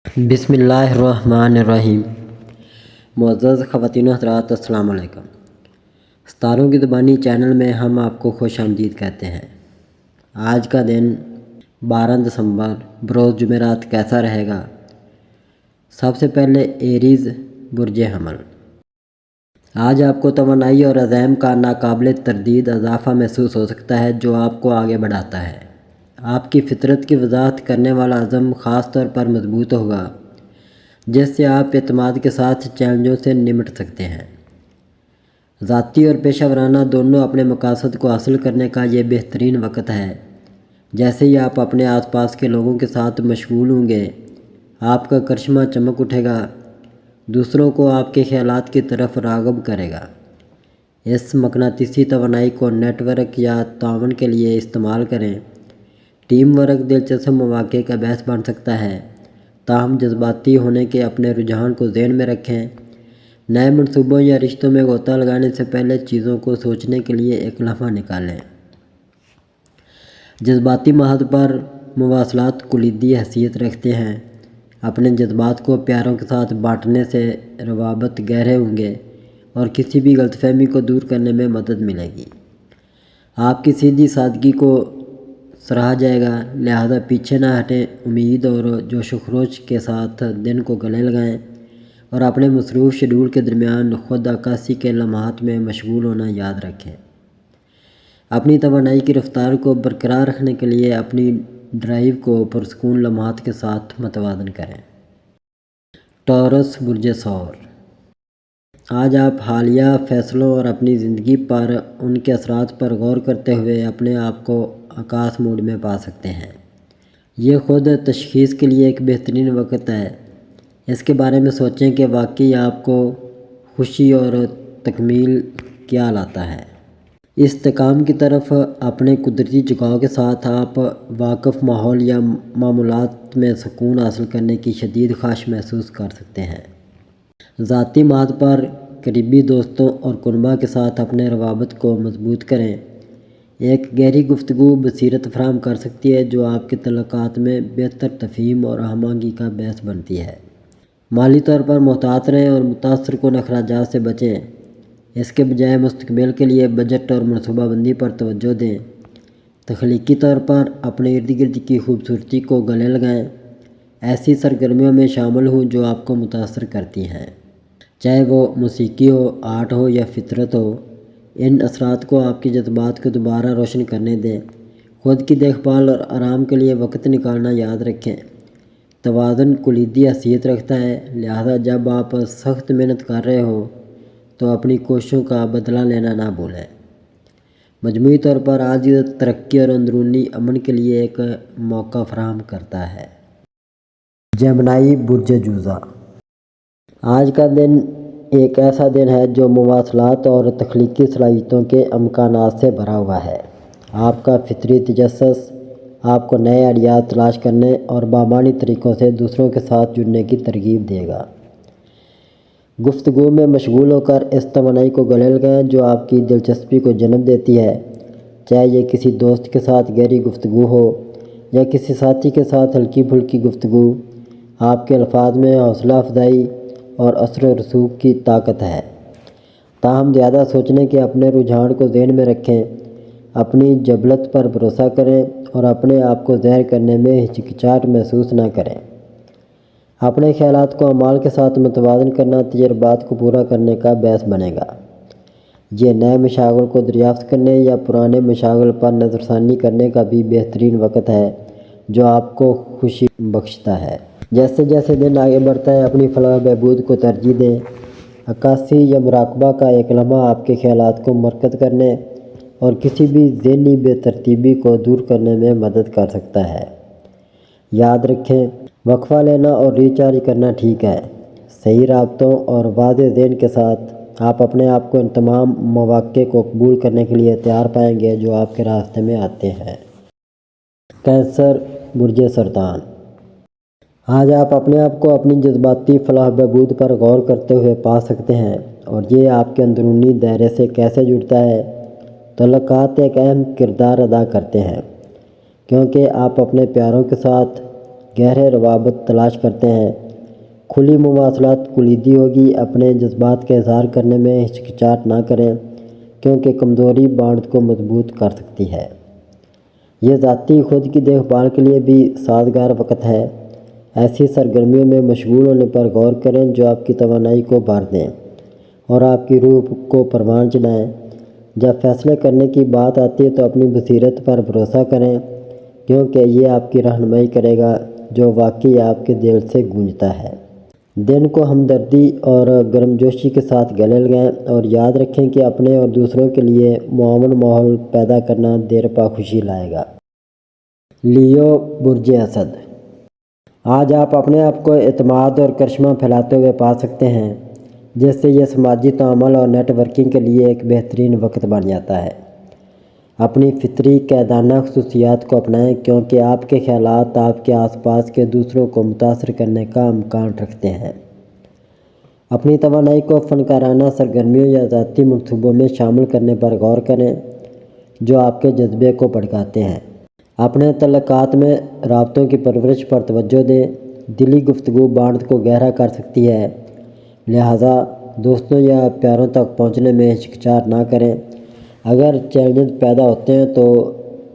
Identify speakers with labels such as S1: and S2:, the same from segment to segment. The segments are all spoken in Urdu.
S1: بسم اللہ الرحمن الرحیم۔ معزز خواتین و حضرات، السلام علیکم۔ ستاروں کی زبانی چینل میں ہم آپ کو خوش آمدید کہتے ہیں۔ آج کا دن 12 دسمبر بروز جمعرات کیسا رہے گا؟ سب سے پہلے ایریز برج حمل۔ آج آپ کو توانائی اور عزم کا ناقابل تردید اضافہ محسوس ہو سکتا ہے جو آپ کو آگے بڑھاتا ہے۔ آپ کی فطرت کی وضاحت کرنے والا عزم خاص طور پر مضبوط ہوگا، جس سے آپ اعتماد کے ساتھ چیلنجوں سے نمٹ سکتے ہیں۔ ذاتی اور پیشہ ورانہ دونوں اپنے مقاصد کو حاصل کرنے کا یہ بہترین وقت ہے۔ جیسے ہی آپ اپنے آس پاس کے لوگوں کے ساتھ مشغول ہوں گے، آپ کا کرشمہ چمک اٹھے گا، دوسروں کو آپ کے خیالات کی طرف راغب کرے گا۔ اس مقناطیسی توانائی کو نیٹ ورک یا تعاون کے لیے استعمال کریں۔ ٹیم ورک دلچسپ مواقع کا باعث بن سکتا ہے، تاہم جذباتی ہونے کے اپنے رجحان کو ذہن میں رکھیں۔ نئے منصوبوں یا رشتوں میں غوطہ لگانے سے پہلے چیزوں کو سوچنے کے لیے ایک لمحہ نکالیں۔ جذباتی محاذ پر مواصلات کلیدی حیثیت رکھتے ہیں۔ اپنے جذبات کو پیاروں کے ساتھ بانٹنے سے روابط گہرے ہوں گے اور کسی بھی غلط فہمی کو دور کرنے میں مدد ملے گی۔ آپ کی سیدھی سادگی کو سراہا جائے گا، لہذا پیچھے نہ ہٹیں۔ امید اور جوش و خروش کے ساتھ دن کو گلے لگائیں اور اپنے مصروف شیڈول کے درمیان خود عکاسی کے لمحات میں مشغول ہونا یاد رکھیں۔ اپنی توانائی کی رفتار کو برقرار رکھنے کے لیے اپنی ڈرائیو کو پرسکون لمحات کے ساتھ متوازن کریں۔ ٹورس برج ثور۔ آج آپ حالیہ فیصلوں اور اپنی زندگی پر ان کے اثرات پر غور کرتے ہوئے اپنے آپ کو عکاس موڈ میں پا سکتے ہیں۔ یہ خود تشخیص کے لیے ایک بہترین وقت ہے۔ اس کے بارے میں سوچیں کہ واقعی آپ کو خوشی اور تکمیل کیا لاتا ہے۔ استحکام کی طرف اپنے قدرتی جھکاؤ کے ساتھ آپ واقف ماحول یا معمولات میں سکون حاصل کرنے کی شدید خواہش محسوس کر سکتے ہیں۔ ذاتی محاذ پر قریبی دوستوں اور کنبہ کے ساتھ اپنے روابط کو مضبوط کریں۔ ایک گہری گفتگو بصیرت فراہم کر سکتی ہے جو آپ کے تعلقات میں بہتر تفہیم اور ہم آہنگی کا باعث بنتی ہے۔ مالی طور پر محتاط رہیں اور متاثر کن اخراجات سے بچیں۔ اس کے بجائے مستقبل کے لیے بجٹ اور منصوبہ بندی پر توجہ دیں۔ تخلیقی طور پر اپنے ارد گرد کی خوبصورتی کو گلے لگائیں۔ ایسی سرگرمیوں میں شامل ہوں جو آپ کو متاثر کرتی ہیں، چاہے وہ موسیقی ہو، آرٹ ہو یا فطرت ہو۔ ان اثرات کو آپ کے جذبات کو دوبارہ روشن کرنے دیں۔ خود کی دیکھ بھال اور آرام کے لیے وقت نکالنا یاد رکھیں۔ توازن کلیدی حیثیت رکھتا ہے، لہذا جب آپ سخت محنت کر رہے ہو تو اپنی کوششوں کا بدلہ لینا نہ بھولیں۔ مجموعی طور پر آج ترقی اور اندرونی امن کے لیے ایک موقع فراہم کرتا ہے۔ جیمنائی برج جوزہ۔ آج کا دن ایک ایسا دن ہے جو مواصلات اور تخلیقی صلاحیتوں کے امکانات سے بھرا ہوا ہے۔ آپ کا فطری تجسس آپ کو نئے آئیڈیاز تلاش کرنے اور بامعنی طریقوں سے دوسروں کے ساتھ جڑنے کی ترغیب دے گا۔ گفتگو میں مشغول ہو کر اس توانائی کو گلے لگائیں جو آپ کی دلچسپی کو جنم دیتی ہے، چاہے یہ کسی دوست کے ساتھ گہری گفتگو ہو یا کسی ساتھی کے ساتھ ہلکی پھلکی گفتگو۔ آپ کے الفاظ میں حوصلہ افزائی اور اثر و رسوخ کی طاقت ہے، تاہم زیادہ سوچنے کے اپنے رجحان کو ذہن میں رکھیں۔ اپنی جبلت پر بھروسہ کریں اور اپنے آپ کو ظاہر کرنے میں ہچکچاہٹ محسوس نہ کریں۔ اپنے خیالات کو اعمال کے ساتھ متوازن کرنا تجربات کو پورا کرنے کا باعث بنے گا۔ یہ نئے مشاغل کو دریافت کرنے یا پرانے مشاغل پر نظر ثانی کرنے کا بھی بہترین وقت ہے جو آپ کو خوشی بخشتا ہے۔ جیسے جیسے دن آگے بڑھتا ہے اپنی فلاح و بہبود کو ترجیح دیں۔ عکاسی یا مراقبہ کا ایک لمحہ آپ کے خیالات کو مرکز کرنے اور کسی بھی ذہنی بے ترتیبی کو دور کرنے میں مدد کر سکتا ہے۔ یاد رکھیں، وقفہ لینا اور ریچارج کرنا ٹھیک ہے۔ صحیح رابطوں اور واضح ذہن کے ساتھ آپ اپنے آپ کو ان تمام مواقع کو قبول کرنے کے لیے تیار پائیں گے جو آپ کے راستے میں آتے ہیں۔ کینسر برج سرطان۔ آج آپ اپنے آپ کو اپنی جذباتی فلاح و بہبود پر غور کرتے ہوئے پا سکتے ہیں اور یہ آپ کے اندرونی دائرے سے کیسے جڑتا ہے۔ تعلقات ایک اہم کردار ادا کرتے ہیں کیونکہ آپ اپنے پیاروں کے ساتھ گہرے روابط تلاش کرتے ہیں۔ کھلی مواصلات کلیدی ہوگی۔ اپنے جذبات کا اظہار کرنے میں ہچکچاہٹ نہ کریں کیونکہ کمزوری بانڈ کو مضبوط کر سکتی ہے۔ یہ ذاتی خود کی دیکھ بھال کے لیے بھی سازگار وقت ہے۔ ایسی سرگرمیوں میں مشغول ہونے پر غور کریں جو آپ کی توانائی کو بھر دیں اور آپ کی روح کو پروان چڑھائیں۔ جب فیصلے کرنے کی بات آتی ہے تو اپنی بصیرت پر بھروسہ کریں کیونکہ یہ آپ کی رہنمائی کرے گا جو واقعی آپ کے دل سے گونجتا ہے۔ دن کو ہمدردی اور گرمجوشی کے ساتھ گلے لگائیں اور یاد رکھیں کہ اپنے اور دوسروں کے لیے معاون ماحول پیدا کرنا دیر پا خوشی لائے گا۔ لیو برج اسد، آج آپ اپنے آپ کو اعتماد اور کرشمہ پھیلاتے ہوئے پا سکتے ہیں جس سے یہ سماجی تعامل اور نیٹ ورکنگ کے لیے ایک بہترین وقت بن جاتا ہے۔ اپنی فطری قیادانہ خصوصیات کو اپنائیں کیونکہ آپ کے خیالات آپ کے آس پاس کے دوسروں کو متاثر کرنے کا امکان رکھتے ہیں۔ اپنی توانائی کو فنکارانہ سرگرمیوں یا ذاتی منصوبوں میں شامل کرنے پر غور کریں جو آپ کے جذبے کو بھڑکاتے ہیں۔ اپنے تعلقات میں رابطوں کی پرورش پر توجہ دیں۔ دلی گفتگو بانڈ کو گہرا کر سکتی ہے، لہٰذا دوستوں یا پیاروں تک پہنچنے میں ہچکچاہٹ نہ کریں۔ اگر چیلنج پیدا ہوتے ہیں تو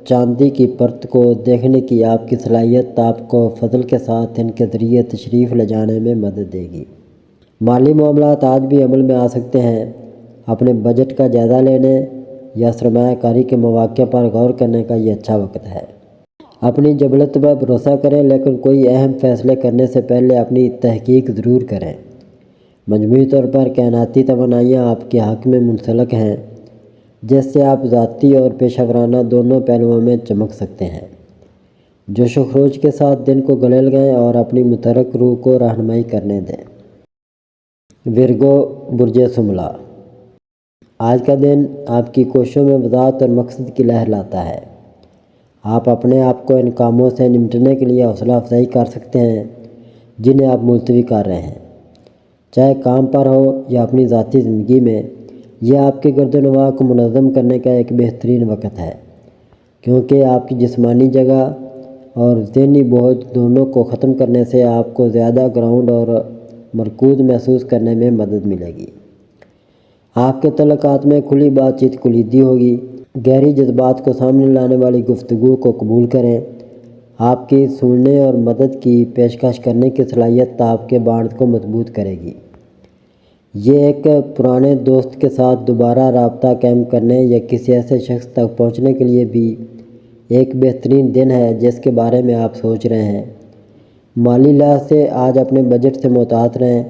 S1: چاندی کی پرت کو دیکھنے کی آپ کی صلاحیت آپ کو فضل کے ساتھ ان کے ذریعے تشریف لے جانے میں مدد دے گی۔ مالی معاملات آج بھی عمل میں آ سکتے ہیں۔ اپنے بجٹ کا جائزہ لینے یا سرمایہ کاری کے مواقع پر غور کرنے کا یہ اچھا وقت ہے۔ اپنی جبلت پر بھروسہ کریں لیکن کوئی اہم فیصلے کرنے سے پہلے اپنی تحقیق ضرور کریں۔ مجموعی طور پر کائناتی توانائیاں آپ کے حق میں منسلک ہیں جس سے آپ ذاتی اور پیشہ ورانہ دونوں پہلوؤں میں چمک سکتے ہیں۔ جوش و خروش کے ساتھ دن کو گلے لگائیں اور اپنی متحرک روح کو رہنمائی کرنے دیں۔ ورگو برج شملہ، آج کا دن آپ کی کوششوں میں وضاحت اور مقصد کی لہر لاتا ہے۔ آپ اپنے آپ کو ان کاموں سے نمٹنے کے لیے حوصلہ افزائی کر سکتے ہیں جنہیں آپ ملتوی کر رہے ہیں، چاہے کام پر ہو یا اپنی ذاتی زندگی میں۔ یہ آپ کے گرد و نواح کو منظم کرنے کا ایک بہترین وقت ہے کیونکہ آپ کی جسمانی جگہ اور ذہنی بوجھ دونوں کو ختم کرنے سے آپ کو زیادہ گراؤنڈ اور مرکوز محسوس کرنے میں مدد ملے گی۔ آپ کے تعلقات میں کھلی بات چیت کلیدی ہوگی۔ گہری جذبات کو سامنے لانے والی گفتگو کو قبول کریں۔ آپ کی سننے اور مدد کی پیشکش کرنے کی صلاحیت آپ کے بانڈ کو مضبوط کرے گی۔ یہ ایک پرانے دوست کے ساتھ دوبارہ رابطہ قائم کرنے یا کسی ایسے شخص تک پہنچنے کے لیے بھی ایک بہترین دن ہے جس کے بارے میں آپ سوچ رہے ہیں۔ مالی لحاظ سے آج اپنے بجٹ سے محتاط رہیں،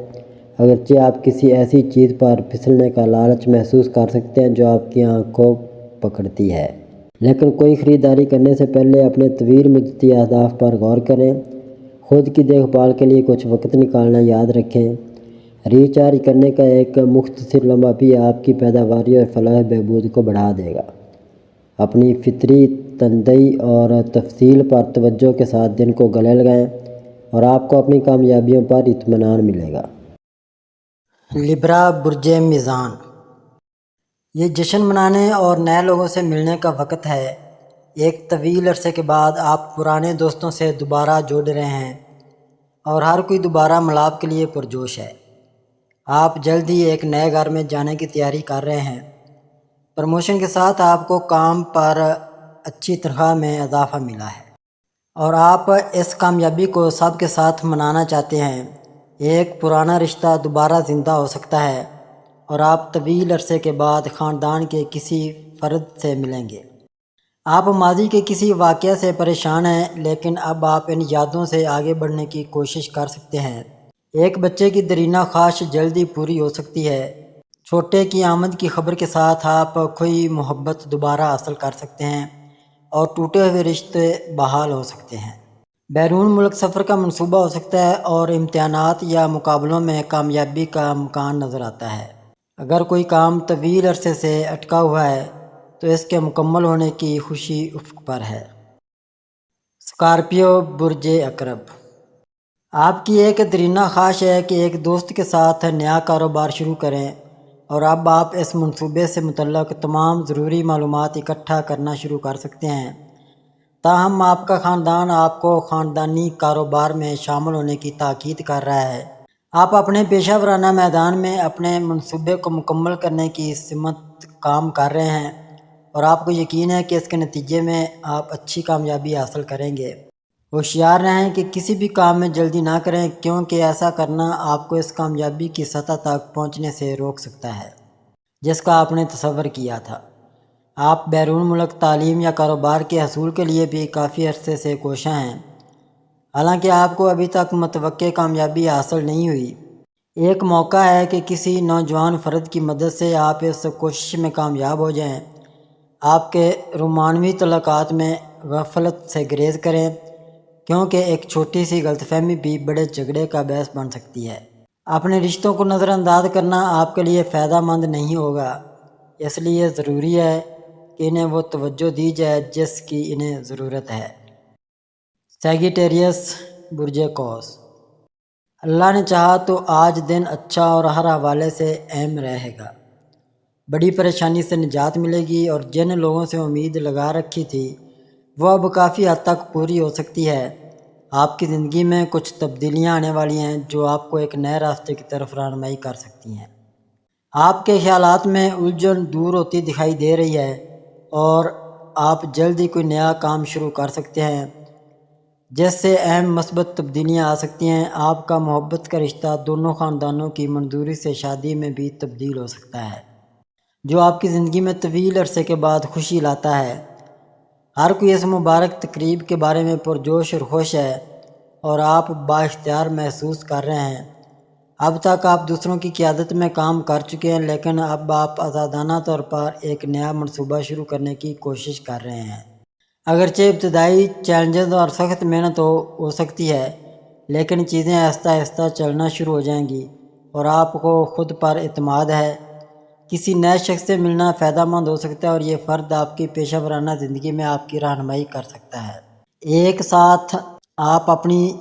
S1: اگرچہ آپ کسی ایسی چیز پر پھسلنے کا لالچ محسوس کر سکتے ہیں جو آپ کی آنکھ کو پکڑتی ہے، لیکن کوئی خریداری کرنے سے پہلے اپنے طویل مدتی اہداف پر غور کریں۔ خود کی دیکھ بھال کے لیے کچھ وقت نکالنا یاد رکھیں۔ ریچارج کرنے کا ایک مختصر لمحہ بھی آپ کی پیداواری اور فلاح بہبود کو بڑھا دے گا۔ اپنی فطری تندئی اور تفصیل پر توجہ کے ساتھ دن کو گلے لگائیں اور آپ کو اپنی کامیابیوں پر اطمینان ملے گا۔
S2: لبرا برج میزان، یہ جشن منانے اور نئے لوگوں سے ملنے کا وقت ہے۔ ایک طویل عرصے کے بعد آپ پرانے دوستوں سے دوبارہ جڑ رہے ہیں اور ہر کوئی دوبارہ ملاپ کے لیے پرجوش ہے۔ آپ جلد ہی ایک نئے گھر میں جانے کی تیاری کر رہے ہیں۔ پروموشن کے ساتھ آپ کو کام پر اچھی تنخواہ میں اضافہ ملا ہے اور آپ اس کامیابی کو سب کے ساتھ منانا چاہتے ہیں۔ ایک پرانا رشتہ دوبارہ زندہ ہو سکتا ہے اور آپ طویل عرصے کے بعد خاندان کے کسی فرد سے ملیں گے۔ آپ ماضی کے کسی واقعہ سے پریشان ہیں لیکن اب آپ ان یادوں سے آگے بڑھنے کی کوشش کر سکتے ہیں۔ ایک بچے کی دیرینہ خواہش جلدی پوری ہو سکتی ہے۔ چھوٹے کی آمد کی خبر کے ساتھ آپ کھوئی محبت دوبارہ حاصل کر سکتے ہیں اور ٹوٹے ہوئے رشتے بحال ہو سکتے ہیں۔ بیرون ملک سفر کا منصوبہ ہو سکتا ہے اور امتحانات یا مقابلوں میں کامیابی کا امکان نظر آتا ہے۔ اگر کوئی کام طویل عرصے سے اٹکا ہوا ہے تو اس کے مکمل ہونے کی خوشی افق پر ہے۔ اسکارپیو برج عقرب، آپ کی ایک دیرینہ خواہش ہے کہ ایک دوست کے ساتھ نیا کاروبار شروع کریں اور اب آپ اس منصوبے سے متعلق تمام ضروری معلومات اکٹھا کرنا شروع کر سکتے ہیں۔ تاہم آپ کا خاندان آپ کو خاندانی کاروبار میں شامل ہونے کی تاکید کر رہا ہے۔ آپ اپنے پیشہ ورانہ میدان میں اپنے منصوبے کو مکمل کرنے کی سمت کام کر رہے ہیں اور آپ کو یقین ہے کہ اس کے نتیجے میں آپ اچھی کامیابی حاصل کریں گے۔ ہوشیار رہیں کہ کسی بھی کام میں جلدی نہ کریں، کیونکہ ایسا کرنا آپ کو اس کامیابی کی سطح تک پہنچنے سے روک سکتا ہے جس کا آپ نے تصور کیا تھا۔ آپ بیرون ملک تعلیم یا کاروبار کے حصول کے لیے بھی کافی عرصے سے کوشاں ہیں، حالانکہ آپ کو ابھی تک متوقع کامیابی حاصل نہیں ہوئی۔ ایک موقع ہے کہ کسی نوجوان فرد کی مدد سے آپ اس کوشش میں کامیاب ہو جائیں۔ آپ کے رومانوی تعلقات میں غفلت سے گریز کریں، کیونکہ ایک چھوٹی سی غلط فہمی بھی بڑے جھگڑے کا باعث بن سکتی ہے۔ اپنے رشتوں کو نظر انداز کرنا آپ کے لیے فائدہ مند نہیں ہوگا، اس لیے ضروری ہے کہ انہیں وہ توجہ دی جائے جس کی انہیں ضرورت ہے۔ سیگیٹیریس برج قوس۔ اللہ نے چاہا تو آج دن اچھا اور ہر حوالے سے اہم رہے گا۔ بڑی پریشانی سے نجات ملے گی اور جن لوگوں سے امید لگا رکھی تھی وہ اب کافی حد تک پوری ہو سکتی ہے۔ آپ کی زندگی میں کچھ تبدیلیاں آنے والی ہیں جو آپ کو ایک نئے راستے کی طرف رہنمائی کر سکتی ہیں۔ آپ کے خیالات میں الجھن دور ہوتی دکھائی دے رہی ہے اور آپ جلد ہی کوئی نیا کام شروع کر سکتے ہیں جس سے اہم مثبت تبدیلیاں آ سکتی ہیں۔ آپ کا محبت کا رشتہ دونوں خاندانوں کی منظوری سے شادی میں بھی تبدیل ہو سکتا ہے، جو آپ کی زندگی میں طویل عرصے کے بعد خوشی لاتا ہے۔ ہر کوئی اس مبارک تقریب کے بارے میں پرجوش اور خوش ہے اور آپ بااختیار محسوس کر رہے ہیں۔ اب تک آپ دوسروں کی قیادت میں کام کر چکے ہیں، لیکن اب آپ آزادانہ طور پر ایک نیا منصوبہ شروع کرنے کی کوشش کر رہے ہیں۔ اگرچہ ابتدائی چیلنجز اور سخت محنت ہو سکتی ہے، لیکن چیزیں آہستہ آہستہ چلنا شروع ہو جائیں گی اور آپ کو خود پر اعتماد ہے۔ کسی نئے شخص سے ملنا فائدہ مند ہو سکتا ہے اور یہ فرد آپ کی پیشہ ورانہ زندگی میں آپ کی رہنمائی کر سکتا ہے۔ ایک ساتھ آپ اپنی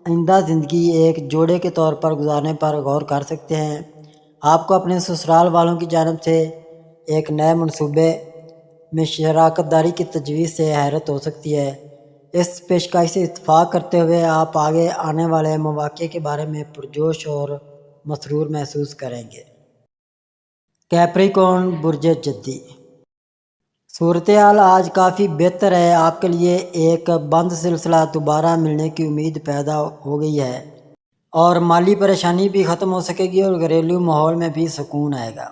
S2: آئندہ زندگی ایک جوڑے کے طور پر گزارنے پر غور کر سکتے ہیں۔ آپ کو اپنے سسرال والوں کی جانب سے ایک نئے منصوبے میں شراکت داری کی تجویز سے حیرت ہو سکتی ہے۔ اس پیشکش سے اتفاق کرتے ہوئے آپ آگے آنے والے مواقع کے بارے میں پرجوش اور مسرور محسوس کریں گے۔ کیپریکون برج جدی۔ صورتحال آج کافی بہتر ہے۔ آپ کے لیے ایک بند سلسلہ دوبارہ ملنے کی امید پیدا ہو گئی ہے اور مالی پریشانی بھی ختم ہو سکے گی اور گھریلو ماحول میں بھی سکون آئے گا۔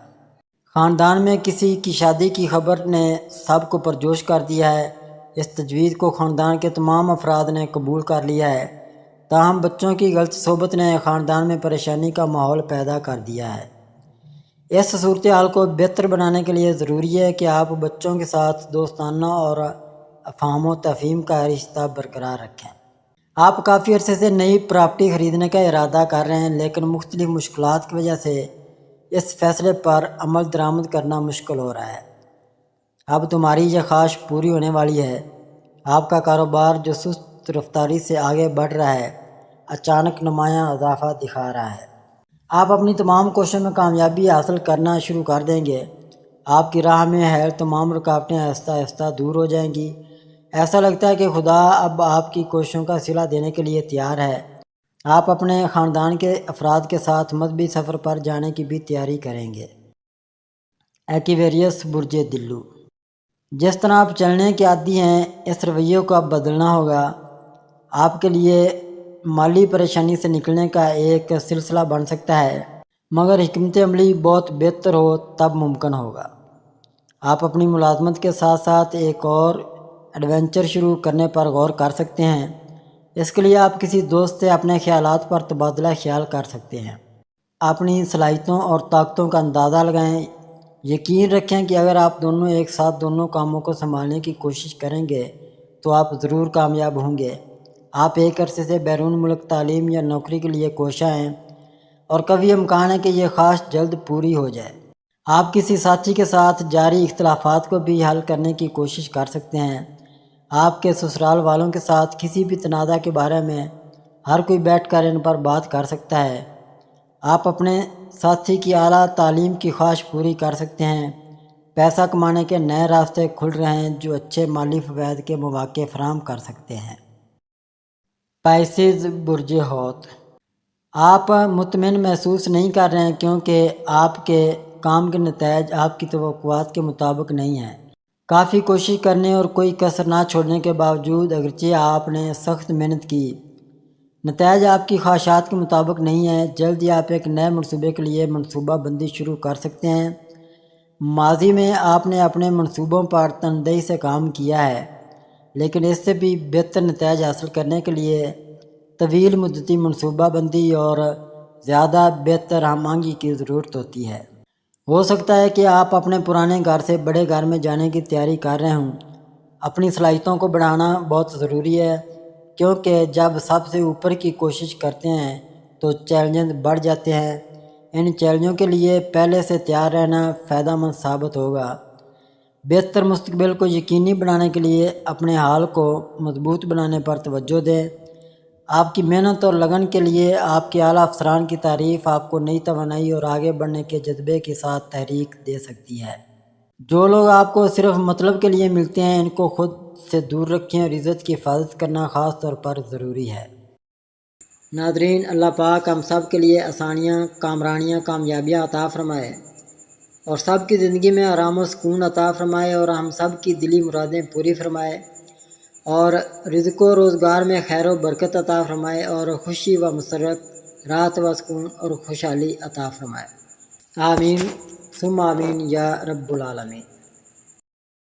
S2: خاندان میں کسی کی شادی کی خبر نے سب کو پرجوش کر دیا ہے۔ اس تجویز کو خاندان کے تمام افراد نے قبول کر لیا ہے، تاہم بچوں کی غلط صحبت نے خاندان میں پریشانی کا ماحول پیدا کر دیا ہے۔ اس صورتحال کو بہتر بنانے کے لیے ضروری ہے کہ آپ بچوں کے ساتھ دوستانہ اور افہام و تفہیم کا رشتہ برقرار رکھیں۔ آپ کافی عرصے سے نئی پراپرٹی خریدنے کا ارادہ کر رہے ہیں، لیکن مختلف مشکلات کی وجہ سے اس فیصلے پر عمل درآمد کرنا مشکل ہو رہا ہے۔ اب تمہاری یہ خواہش پوری ہونے والی ہے۔ آپ کا کاروبار جو سست رفتاری سے آگے بڑھ رہا ہے، اچانک نمایاں اضافہ دکھا رہا ہے۔ آپ اپنی تمام کوششوں میں کامیابی حاصل کرنا شروع کر دیں گے۔ آپ کی راہ میں حائل تمام رکاوٹیں آہستہ آہستہ دور ہو جائیں گی۔ ایسا لگتا ہے کہ خدا اب آپ کی کوششوں کا صلہ دینے کے لیے تیار ہے۔ آپ اپنے خاندان کے افراد کے ساتھ مذہبی سفر پر جانے کی بھی تیاری کریں گے۔ ایکویریس برج دلو۔ جس طرح آپ چلنے کے عادی ہیں، اس رویے کو اب بدلنا ہوگا۔ آپ کے لیے مالی پریشانی سے نکلنے کا ایک سلسلہ بن سکتا ہے، مگر حکمت عملی بہت بہتر ہو تب ممکن ہوگا۔ آپ اپنی ملازمت کے ساتھ ساتھ ایک اور ایڈونچر شروع کرنے پر غور کر سکتے ہیں۔ اس کے لیے آپ کسی دوست سے اپنے خیالات پر تبادلہ خیال کر سکتے ہیں۔ اپنی صلاحیتوں اور طاقتوں کا اندازہ لگائیں۔ یقین رکھیں کہ اگر آپ دونوں ایک ساتھ دونوں کاموں کو سنبھالنے کی کوشش کریں گے تو آپ ضرور کامیاب ہوں گے۔ آپ ایک عرصے سے بیرون ملک تعلیم یا نوکری کے لیے کوشاں ہیں اور کبھی امکان ہے کہ یہ خواہش جلد پوری ہو جائے۔ آپ کسی ساتھی کے ساتھ جاری اختلافات کو بھی حل کرنے کی کوشش کر سکتے ہیں۔ آپ کے سسرال والوں کے ساتھ کسی بھی تنازع کے بارے میں ہر کوئی بیٹھ کر ان پر بات کر سکتا ہے۔ آپ اپنے ساتھی کی اعلیٰ تعلیم کی خواہش پوری کر سکتے ہیں۔ پیسہ کمانے کے نئے راستے کھل رہے ہیں جو اچھے مالی فوائد کے مواقع فراہم کر سکتے ہیں۔ پائسیز برج حوت، آپ مطمئن محسوس نہیں کر رہے ہیں کیونکہ آپ کے کام کے نتائج آپ کی توقعات کے مطابق نہیں ہیں۔ کافی کوشش کرنے اور کوئی کسر نہ چھوڑنے کے باوجود اگرچہ آپ نے سخت محنت کی، نتائج آپ کی خواہشات کے مطابق نہیں ہیں۔ جلد ہی آپ ایک نئے منصوبے کے لیے منصوبہ بندی شروع کر سکتے ہیں۔ ماضی میں آپ نے اپنے منصوبوں پر تندہی سے کام کیا ہے، لیکن اس سے بھی بہتر نتائج حاصل کرنے کے لیے طویل مدتی منصوبہ بندی اور زیادہ بہتر ہم آہنگی کی ضرورت ہوتی ہے۔ ہو سکتا ہے کہ آپ اپنے پرانے گھر سے بڑے گھر میں جانے کی تیاری کر رہے ہوں۔ اپنی صلاحیتوں کو بڑھانا بہت ضروری ہے، کیونکہ جب سب سے اوپر کی کوشش کرتے ہیں تو چیلنجز بڑھ جاتے ہیں۔ ان چیلنجوں کے لیے پہلے سے تیار رہنا فائدہ مند ثابت ہوگا۔ بہتر مستقبل کو یقینی بنانے کے لیے اپنے حال کو مضبوط بنانے پر توجہ دیں۔ آپ کی محنت اور لگن کے لیے آپ کے اعلیٰ افسران کی تعریف آپ کو نئی توانائی اور آگے بڑھنے کے جذبے کے ساتھ تحریک دے سکتی ہے۔ جو لوگ آپ کو صرف مطلب کے لیے ملتے ہیں ان کو خود سے دور رکھیں اور عزت کی حفاظت کرنا خاص طور پر ضروری ہے۔ ناظرین، اللہ پاک ہم سب کے لیے آسانیاں، کامرانیاں، کامیابیاں عطا فرمائے اور سب کی زندگی میں آرام و سکون عطا فرمائے اور ہم سب کی دلی مرادیں پوری فرمائے اور رزق و روزگار میں خیر و برکت عطا فرمائے اور خوشی و مسرت، راحت و سکون اور خوشحالی عطا فرمائے۔ آمین ثم آمین یا رب العالمین۔